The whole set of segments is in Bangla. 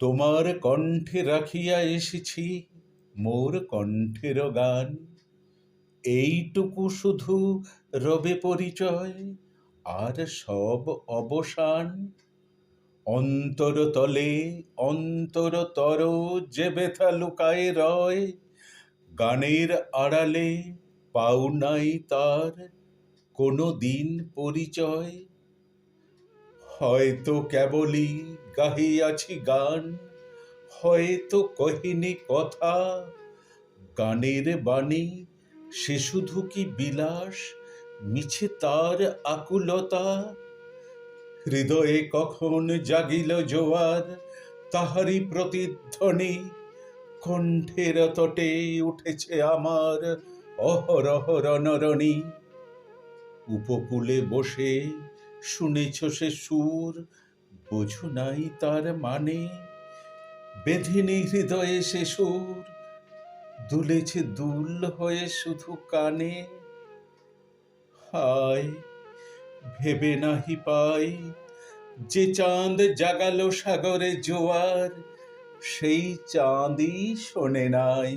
তোমার কণ্ঠে রাখিয়া এসেছি মোর কণ্ঠের গান। এইটুকু শুধু রবে পরিচয়, আর সব অবসান। অন্তরতলে অন্তরতর যে ব্যথা লুকায় রয়, গানের আড়ালে পাও নাই তার কোনো দিন পরিচয়। হয়তো কেবলই গাহিয়াছি গান, হয়তো কহিনি কথা। গানের বাণী সে শুধু কি বিলাস, মিছে তার আকুলতা। হৃদয়ে কখন জাগিল জোয়ার, তাহারি প্রতিধ্বনি। কণ্ঠের তটে উঠেছে আমার অহরহ রণরণী। উপকূলে বসে শুনেছ সে সুর, বোঝো নাই তার মানে। বেঁধিনি হৃদয়ে সে সুর, দুলেছে দুল হয়ে শুধু কানে। হায় ভেবে নাহি পাই, যে চাঁদ জাগালো সাগরে জোয়ার, সেই চাঁদই শোনে নাই।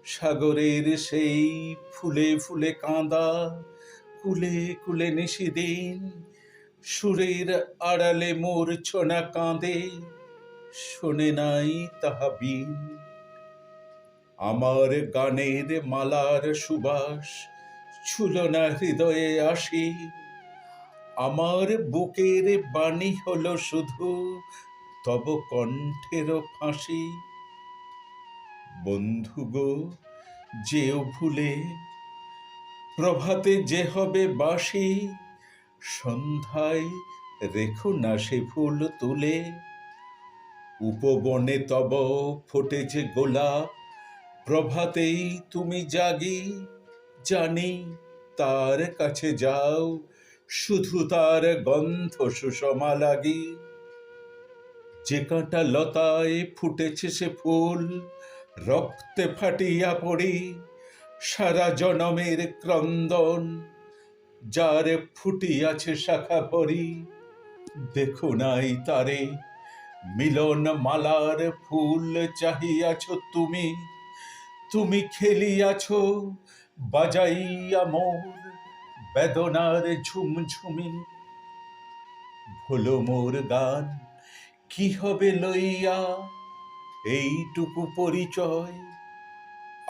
সাগরের সেই ফুলে ফুলে কাঁদা, কুলে কুলে নিশিদিন। সুরের আড়ালে মূর্ছনা কাঁদে, শোনে নাই তাহা বিন। আমার গানের মালার সুবাস ছুলো না হৃদয়ে আসি। আমার বুকের বাণী হলো শুধু তব কণ্ঠের ফাঁসি। বন্ধু গো, যেও ভুলে, প্রভাতে যে হবে বাঁশি। সন্ধ্যায় রেখো না সে ফুল তুলে। উপবনে তব ফুটেছে গোলাপ, প্রভাতেই তুমি জাগি। জানি তার কাছে যাও, শুধু তার গন্ধ সুষমা লাগি। যে কাঁটা লতায় ফুটেছে সে ফুল, রক্তে ফাটিয়া পড়ি। সারা জনমের ক্রন্দন, যার ফুটিয়াছে শাখা ভরি। দেখো নাই তারে, মিলন মালার ফুল চাহিয়াছ তুমি। তুমি খেলিয়াছ বাজাইয়া মোর বেদনার ঝুমঝুমি। ভোলো মোর গান, কি হবে লইয়া এইটুকু পরিচয়।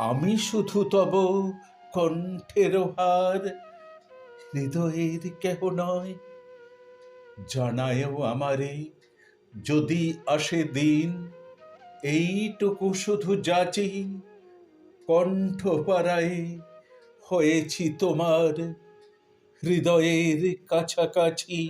আমি শুধু তব কণ্ঠের হার, হৃদয়ের কেহ নয়। জানায়ও আমারে, যদি আসে দিন, এইটুকু শুধু যাচি। কণ্ঠ পাড়ায় হয়েছি তোমার হৃদয়ের কাছাকাছি।